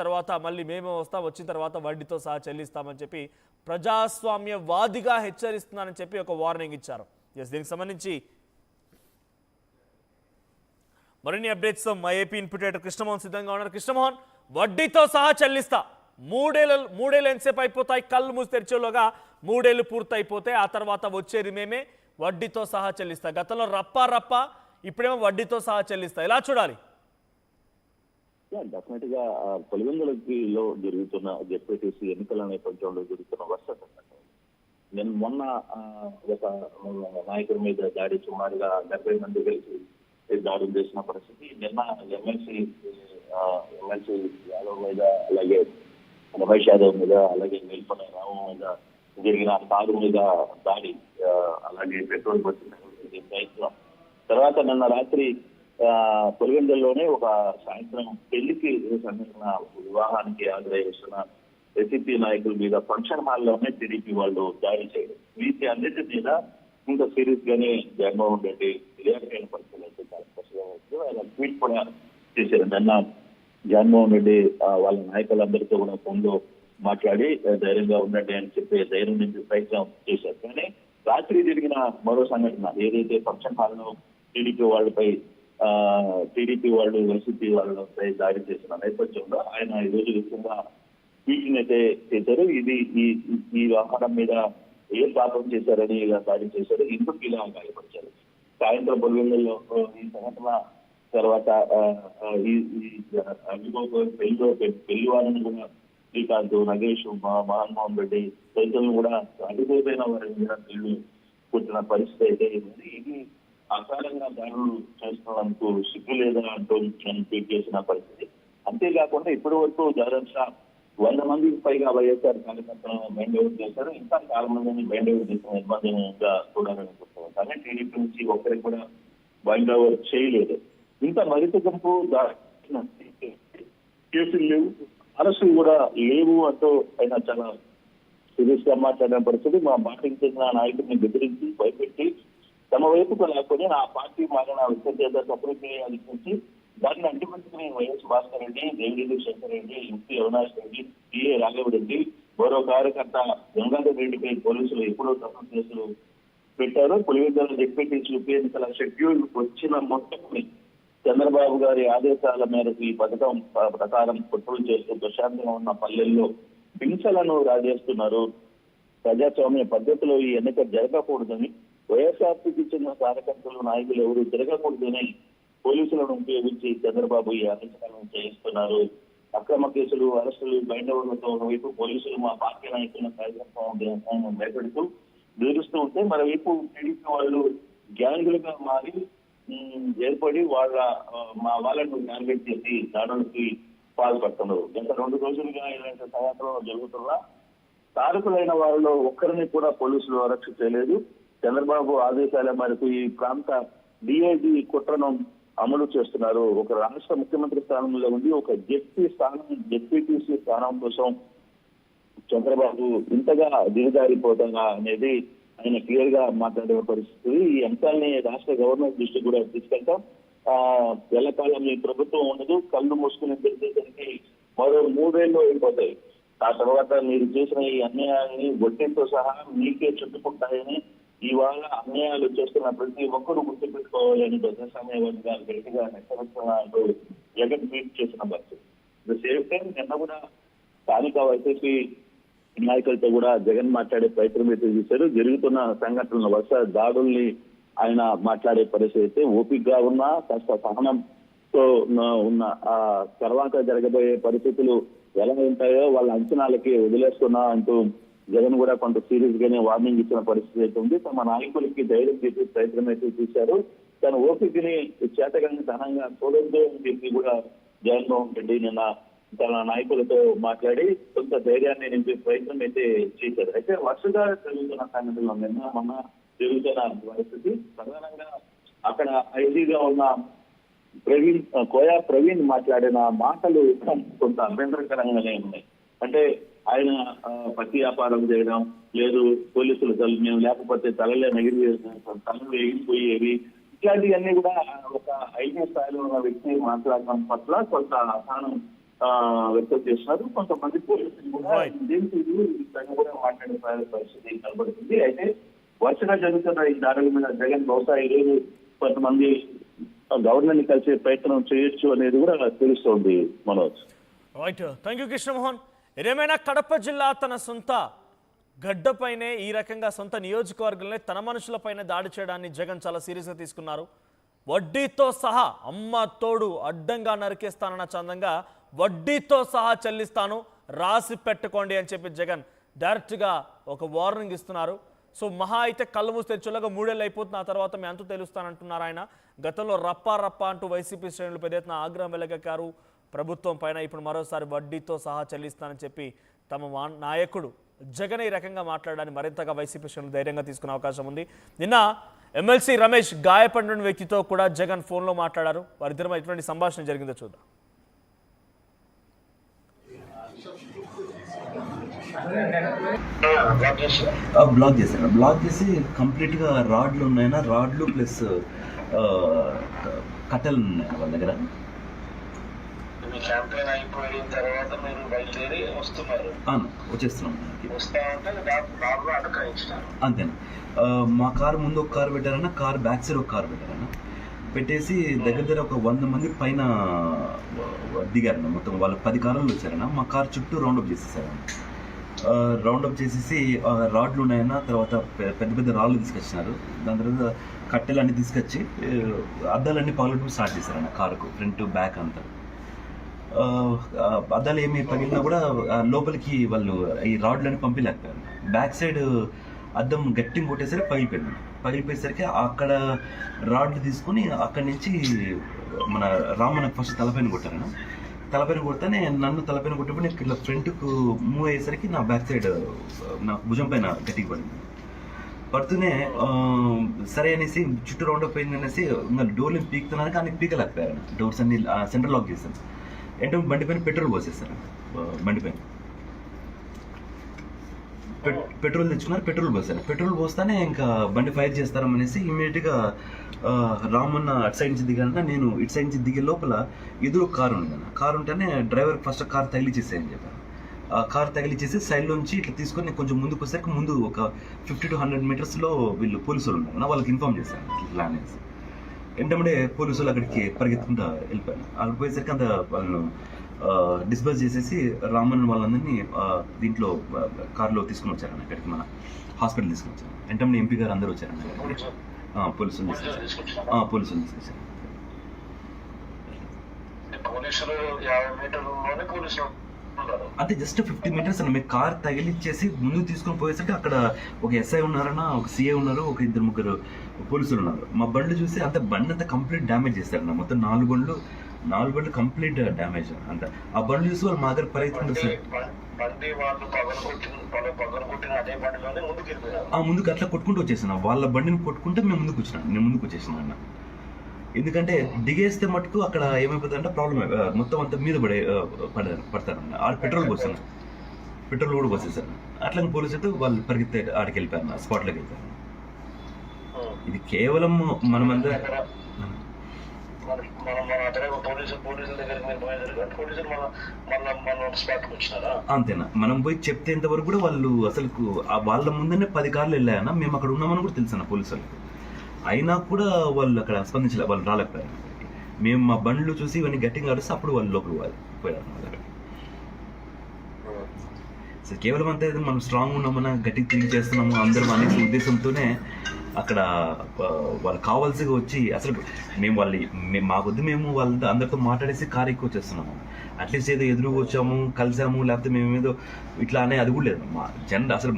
తర్వాత మళ్ళీ మేమే వస్తాం, వచ్చిన తర్వాత వడ్డీతో సహా చెల్లిస్తామని చెప్పి ప్రజాస్వామ్యవాదిగా హెచ్చరిస్తున్నానని చెప్పి ఒక వార్నింగ్ ఇచ్చారు. దీనికి సంబంధించి మరిన్ని అప్డేట్స్ మా ఏపీ ఇన్పుటేటర్ కృష్ణమోహన్ సిద్ధంగా ఉన్నారు. కృష్ణమోహన్, వడ్డీతో సహా చెల్లిస్తా, మూడేళ్ళు ఎంతసేపు అయిపోతాయి, కళ్ళు మూసి తెరిచేలోగా 3 ఏళ్ళు పూర్తయిపోతే ఆ తర్వాత వచ్చేది మేమే వడ్డీతో సహా చెల్లిస్తా. గతంలో రప్ప ఇప్పుడేమో వడ్డీతో సహా చెల్లిస్తా. ఎలా చూడాలి? డెఫినెట్ గా పులివెందులలో జరుగుతున్న జెడ్పీటీసీ ఎన్నికల నేపథ్యంలో జరుగుతున్న వర్షం నేను మొన్న ఒక నాయకుడి మీద దాడి సుమారుగా 70 మంది కలిసి దాడులు చేసిన పరిస్థితి. నిన్న ఎమ్మెల్సీ యాదవ్ మీద, అలాగే రమేష్ యాదవ్ మీద, అలాగే మేల్పన రావు మీద జరిగిన కారు మీద దాడి, అలాగే పెట్రోల్ బస్సు ప్రయత్నం తర్వాత నిన్న రాత్రి పులివెందుల్లోనే ఒక సాయంత్రం పెళ్లికి సంబంధించిన వివాహానికి హాజరయ్యేస్తున్న ఎస్సీపీ నాయకుల మీద ఫంక్షన్ హాల్లోనే టీడీపీ వాళ్ళు దాడి చేయడం, వీటి అన్నిటి మీద ఇంకా సీరియస్ గానే జగన్మోహన్ రెడ్డి రియాక్ట్ అయిన పరిస్థితులు అయితే చాలా స్పష్టంగా ఆయన ట్వీట్ కూడా చేశారు. నిన్న జగన్మోహన్ రెడ్డి వాళ్ళ నాయకులందరితో కూడా ఫోన్లో మాట్లాడి ధైర్యంగా ఉండండి అని చెప్పి ధైర్యం నుంచి ప్రయత్నం చేశారు. కానీ రాత్రి జరిగిన మరో సంఘటన ఏదైతే ఫంక్షన్ హాల్లో టీడీపీ వాళ్ళు వైసీపీ వాళ్ళపై దాడి చేసిన నేపథ్యంలో ఆయన ఈ రోజు విధంగా ట్వీట్ని అయితే చేశారు. ఇది ఈ వ్యవహారం మీద ఏం పాపం చేశారని ఇలా దాడి చేశారు, ఇందుకు ఇలా గాయపరిచారు. సాయంత్రం పులివెందుల్లో ఈ సంఘటన తర్వాత పెళ్లి వాళ్ళని కూడా శ్రీకాంత్, నగేష్, మహన్మోహన్ రెడ్డి రైతులను కూడా అడిగిపోయిన వారి మీద పెళ్లి పుట్టిన పరిస్థితి అయితే ఉంది. ఇది అకాలంగా దాడులు చేస్తున్నందుకు సిగ్గు లేదా అంటూ ట్వీట్ చేసిన పరిస్థితి. అంతేకాకుండా ఇప్పటి వరకు దాదాపు 100 మందికి పైగా వైఎస్ఆర్ కార్యకర్తలను బైండ్ అవుట్ చేశారు. ఇంకా చాలా మందిని బైండ్ అవుట్ చేసిన ఇబ్బందిగా చూడాలనుకుంటున్నారు. కానీ టీడీపీ నుంచి ఒక్కరికి కూడా బైండ్ అవుట్ చేయలేదు. ఇంకా మరింత గుంపు కేసులు లేవు, అరెస్టులు కూడా లేవు అంటూ ఆయన చాలా సీరియస్ గా మాట్లాడిన పరిస్థితి. మా పార్టీకి చెందిన నాయకుడిని బెదిరించి భయపెట్టి తమ వైపుకు లాక్కొని ఆ పార్టీ మారిన విద్యార్థి సపరేట్ అధికరించి దాన్ని అడ్డుపెట్టుకుని YS Bhaskar Reddy, Devireddy Shankar Reddy, MP Avinash Reddy, PA Raghavareddy, మరో కార్యకర్త గంగాధర్ రెడ్డిపై పోలీసులు ఎప్పుడో తప్పుడు కేసులు పెట్టారు. పులివెందుల డిప్యూటీసీ ఉప ఎన్నికల షెడ్యూల్ వచ్చిన మొత్తం చంద్రబాబు గారి ఆదేశాల మేరకు ఈ పథకం ప్రకారం కొట్టులు చేస్తూ ప్రశాంతంగా ఉన్న పల్లెల్లో హింసలను రాజేస్తున్నారు. ప్రజాస్వామ్య పద్ధతిలో ఈ ఎన్నిక జరగకూడదని, వైఎస్ఆర్సీకి చెందిన కార్యకర్తలు, నాయకులు ఎవరు జరగకూడదని పోలీసులను ఉపయోగించి చంద్రబాబు ఈ ఆదేశాలను చేయిస్తున్నారు. అక్రమ కేసులు, అరెస్టులు, బైండవులతో ఒకవైపు పోలీసులు మా పార్టీ నాయకులను కార్యక్రమం భయపెడుతూ బెదిరిస్తూ ఉంటే, మరోవైపు టీడీపీ వాళ్ళు గ్యాంగులుగా మారి ఏర్పడి మా వాళ్ళను టార్గెట్ చేసి దాడులకి పాల్పడుతున్నారు. గత 2 రోజులుగా ఇలాంటి సంఘటనలు జరుగుతున్నా తారకులైన వారిలో ఒక్కరిని కూడా పోలీసులు అరెస్ట్ చేయలేదు. చంద్రబాబు ఆదేశాల మేరకు ఈ ప్రాంత డిఐజీ కుట్రను అమలు చేస్తున్నారు. ఒక రాష్ట్ర ముఖ్యమంత్రి స్థానంలో ఉండి ఒక జెడ్పీటీసీ స్థానం కోసం చంద్రబాబు ఇంతగా దిగజారిపోతుందా అనేది ఆయన క్లియర్ గా మాట్లాడే పరిస్థితి. ఈ అంశాన్ని రాష్ట్ర గవర్నర్ దృష్టికి కూడా తీసుకెళ్తాం. ఎల్లకాలం ఈ ప్రభుత్వం ఉండదు, కళ్ళు మూసుకుని తెలిసేసరికి మరో 3 ఏళ్ళు అయిపోతాయి. ఆ తర్వాత మీరు చేసిన ఈ అన్యాయాన్ని వడ్డీతో సహా మీకే చుట్టుకుంటాయని, ఇవాళ అన్యాయాలు చేస్తున్న ప్రతి ఒక్కరూ గుర్తుపెట్టుకోవాలని ప్రజాస్వామ్యవాది గారు గట్టిగా హెచ్చరిస్తున్నట్టు జగన్ ట్వీట్ చేసిన పరిస్థితి. సేమ్ టైం నిన్న కూడా స్థానిక వైసీపీ నాయకులతో కూడా జగన్ మాట్లాడే ప్రయత్నం అయితే చేశారు. జరుగుతున్న సంఘటనల వరుస దాడుల్ని ఆయన మాట్లాడే పరిస్థితి అయితే ఓపికగా ఉన్నా, కాస్త సహనంతో ఉన్న ఆ తర్వాత జరగబోయే పరిస్థితులు ఎలా ఉంటాయో వాళ్ళ అంచనాలకి వదిలేస్తున్నా అంటూ జగన్ కూడా కొంత సీరియస్ గానే వార్నింగ్ ఇచ్చిన పరిస్థితి అయితే ఉంది. తమ నాయకులకి ధైర్యం చేసే ప్రయత్నం అయితే చేశారు. తన ఓపికని చేతగాని ధనంగా చూడొద్దు అని చెప్పి కూడా జగన్మోహన్ రెడ్డి నిన్న తన నాయకులతో మాట్లాడి కొంత ధైర్యాన్ని నింపే ప్రయత్నం అయితే చేశారు. అయితే వరుసగా జరుగుతున్న సంఘటనలో నిన్న మొన్న జరుగుతున్న పరిస్థితి ప్రధానంగా అక్కడ ఐజీగా ఉన్న కోయా ప్రవీణ్ మాట్లాడిన మాటలు కొంత అభ్యంతరకరంగానే ఉన్నాయి. అంటే ఆయన పత్తి వ్యాపారం చేయడం లేదు, పోలీసులు మేము లేకపోతే తలలు ఎగిరిపోయేవి, ఇట్లాంటివన్నీ కూడా ఒక ఐటీ స్థాయిలో ఉన్న వ్యక్తి మాట్లాడడం పట్ల కొంత అసహనం వ్యక్తం చేస్తున్నారు. కొంతమంది పోలీసులు కూడా Right. దీనికి కూడా మాట్లాడే పరిస్థితి కనబడుతుంది. అయితే వరుసగా జరుగుతున్న ఈ దాడుల మీద జగన్ బహుశా ఈరోజు కొంతమంది గవర్నర్ ని కలిసే ప్రయత్నం చేయొచ్చు అనేది కూడా తెలుస్తోంది Manoj. Right, thank you Krishnamohan. ఏదేమైనా కడప జిల్లా తన సొంత గడ్డపైనే ఈ రకంగా సొంత నియోజకవర్గంలో తన మనుషులపైన దాడి చేయడాన్ని జగన్ చాలా సీరియస్గా తీసుకున్నారు. వడ్డీతో సహా అమ్మ తోడు అడ్డంగా నరికేస్తానన్న చందంగా వడ్డీతో సహా చెల్లిస్తాను రాసి పెట్టుకోండి అని చెప్పి జగన్ డైరెక్ట్గా ఒక వార్నింగ్ ఇస్తున్నారు. సో మహా అయితే కళ్ళు మూసి తెచ్చేలాగా 3 ఏళ్ళు అయిపోతుంది, ఆ తర్వాత మేము అంతు తెలుస్తానంటున్నారు ఆయన. గతంలో రప్పా అంటూ వైసీపీ శ్రేణులు పెద్ద ఎత్తున ఆగ్రహం వెలగక్కారు ప్రభుత్వం పైన. ఇప్పుడు మరోసారి వడ్డీతో సహా చెల్లిస్తానని చెప్పి తమ నాయకుడు జగన్ ఈ రకంగా మాట్లాడడానికి మరింతగా వైసీపీ శ్రేణులు ధైర్యంగా తీసుకునే అవకాశం ఉంది. నిన్న ఎమ్మెల్సీ రమేష్ గాయపడిన వ్యక్తితో కూడా జగన్ ఫోన్లో మాట్లాడారు. వారిద్దరం ఎటువంటి సంభాషణ జరిగిందో చూద్దాం. బ్లాక్ చేశారు. బ్లాక్ చేసి కంప్లీట్గా రాడ్లు ఉన్నాయన్నా, రాడ్లు ప్లస్ కట్టెలు ఉన్నాయి వాళ్ళ దగ్గర. క్యాంపెయిన్ అయిపోయిన తర్వాత మీరు బయలుదేరి వస్తున్నారు, వచ్చేస్తున్నాం. వస్తా ఉంటే కార్లో అటకాయించినారు. అంతేనా? మా కారు ముందు ఒక కారు పెట్టారన్నా, కారు బ్యాక్ సైడ్ ఒక కారు పెట్టారన్నా. పెట్టేసి దగ్గర ఒక 100 మంది పైన దిగారన్న. మొత్తం వాళ్ళు 10 కార్లు వచ్చారన్న. మా కారు చుట్టూ రౌండప్ చేసేసారన్న. రౌండప్ చేసేసి రాడ్లు ఉన్నాయన్న, తర్వాత పెద్ద పెద్ద రాళ్ళు తీసుకొచ్చినారు. దాని తర్వాత కట్టెలన్నీ తీసుకొచ్చి అద్దాలన్నీ పగలటం స్టార్ట్ చేశారన్న. కారుకు ఫ్రంట్ బ్యాక్ అంతా అద్దాలు ఏమి పగిలినా కూడా లోపలికి వాళ్ళు ఈ రాడ్లని పంపించలేకపోయారు. బ్యాక్ సైడ్ అద్దం గట్టిగా కొట్టేసరికి పగిలిపోయేసరికి అక్కడ రాడ్లు తీసుకొని అక్కడి నుంచి మన రామన్నకు ఫస్ట్ తలపైన కొట్టారన్న. తలపైన కొడితేనే నన్ను తలపైన కొట్టినప్పుడు నేను ఇట్లా ఫ్రంట్కు మూవ్ అయ్యేసరికి నా బ్యాక్ సైడ్ నా భుజం పైన గట్టిగా పడింది. పడుతూనే సరే అనేసి చుట్టూ రౌండప్ అయింది అనేసి ఇంకా డోర్లు పీకుతున్నాను, కానీ పీకలేకపోయారు. డోర్స్ అన్ని సెంటర్ లాక్ చేశాను. ఏంటో బండి పైన పెట్రోల్ పోసేస్తారు. బండి పైన పెట్రోల్ తెచ్చుకున్నారు, పెట్రోల్ పోసారు. పెట్రోల్ పోస్తానే ఇంకా బండి ఫైర్ చేస్తారనేసి ఇమీడియట్గా రామన్న అటు సైడ్ నుంచి దిగాన, నేను ఇటు సైడ్ నుంచి దిగే లోపల ఎదురు కారు ఉంది. కారు ఉంటేనే డ్రైవర్ ఫస్ట్ కారు తగిలిచ్చేసాయని చెప్పారు. ఆ కారు తగిలిచ్చేసి సైడ్లోంచి ఇట్లా తీసుకొని నేను కొంచెం ముందుకు వచ్చేసరికి ముందు ఒక 50 to 100 మీటర్స్లో వీళ్ళు పోలీసులు ఉన్నారు. వాళ్ళకి ఇన్ఫార్మ్ చేశాను ఇట్లా ప్లాన్ చేసి. ఏంటంటే పోలీసులు అక్కడికి పరిగెత్తుకుంటూ వెళ్ళిపోయాను. అక్కడికి పోయేసరికి అంత వాళ్ళను డిస్బర్స్ చేసేసి రామన్ వాళ్ళందరినీ దీంట్లో కారులో తీసుకుని వచ్చారన్న. ఇక్కడికి మన హాస్పిటల్ తీసుకుని వచ్చారు. వెంటనే ఎంపీ గారు అందరూ వచ్చారన్న. పోలీసులు తీసుకొచ్చారు. పోలీసులు తీసుకొచ్చారు. అంటే జస్ట్ 50 మీటర్స్ అన్న. మేము కార్ తగిలిచ్చేసి ముందుకు తీసుకొని పోయేసరికి అక్కడ ఒక ఎస్ఐ ఉన్నారన్న, ఒక సిఐ ఉన్నారు, ఒక 2-3 పోలీసులు ఉన్నారు. మా బండ్లు చూసి అంత బండి అంతా కంప్లీట్ డ్యామేజ్ చేస్తారన్న. మొత్తం 4 బండ్లు కంప్లీట్ డ్యామేజ్ అంత. ఆ బండ్లు చూసి వాళ్ళు మా దగ్గర పరిగెత్తుకుంటారు. ముందుకు అట్లా కొట్టుకుంటూ వచ్చేసిన వాళ్ళ బండిని కొట్టుకుంటే మేము ముందుకు వచ్చేసిన అన్న. ఎందుకంటే దిగేస్తే మటుకు అక్కడ ఏమైపోతుంది అంటే ప్రాబ్లం మొత్తం అంతా మీద పడతారన్న. ఆడ పెట్రోల్ పోసాను, పెట్రోల్ కూడా పోసేసారు. అట్లా పోలీసు అయితే వాళ్ళు పరిగెత్తే ఆడికి వెళ్ళిపోయారు, స్పాట్లోకి వెళ్ళిపోయారు. ఇది కేవలం మనమంతా అంతేనా? మనం పోయి చెప్తేంత వరకు కూడా వాళ్ళు అసలు వాళ్ళ ముందనే 10 కార్లు వెళ్ళాయన్నా. మేము అక్కడ ఉన్నామని కూడా తెలుసన్న పోలీసులకు. అయినా కూడా వాళ్ళు అక్కడ స్పందించలే, వాళ్ళు రాలేకపోయారు. మేము మా బండ్లు చూసి ఇవన్నీ గట్టిగా అడిస్తే అప్పుడు వాళ్ళు లోపలికి పోయారు. సో కేవలం అంతే, మనం స్ట్రాంగ్ ఉన్నామన్నా, గట్టిగా థింక్ చేస్తున్నాము అందరం అనే ఉద్దేశంతోనే అక్కడ వాళ్ళు కావాల్సిగా వచ్చి అసలు మేము మాకొద్దు, మేము వాళ్ళతో అందరితో మాట్లాడేసి కారు ఎక్కువ వచ్చేస్తున్నాము. అట్లీస్ట్ ఏదో ఎదురుగా వచ్చాము, కలిసాము, లేకపోతే మేము ఏదో ఇట్లా అనే అది కూడా లేదు. మా జనరల్ అసలు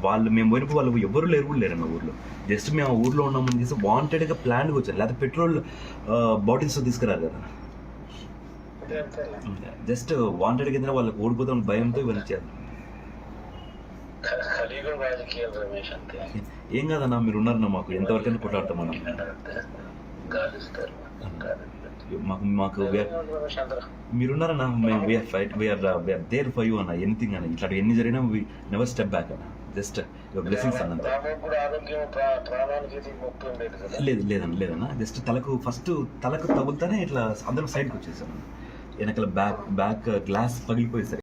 వాళ్ళు మేము పోయినప్పుడు వాళ్ళు ఎవరు లేరు కూడా లేరు మా ఊర్లో. జస్ట్ మేము ఆ ఊర్లో ఉన్నామని చేసి వాంటెడ్గా ప్లాన్గా వచ్చారు. లేకపోతే పెట్రోల్ బాటిల్స్ తీసుకురారు కదా, జస్ట్ వాంటెడ్గా ఏదైనా వాళ్ళకి ఓడిపోతాం భయంతో ఇవన్నీ చేయాలి. ఏం కాదన్నా, మీరు ఉన్నారన్నా, మాకు ఎంతవరకైనా కొట్లాడతాం మనం. మాకు మీరున్నారన్నా, మేము వీఆర్ దేర్ ఫర్ యూ అన్న. ఎనీథింగ్ అన్న, ఇట్లా ఎన్ని జరిగినా వి నెవర్ స్టెప్ బ్యాక్ అన్న. జస్ట్ యువర్ బ్లెస్సింగ్స్ అన్న. లేదన్నా, జస్ట్ తలకు తగులుతానే ఇట్లా అందరం సైడ్కి వచ్చేసాను. వెనకాల బ్యాక్ గ్లాస్ పగిలిపోయి సార్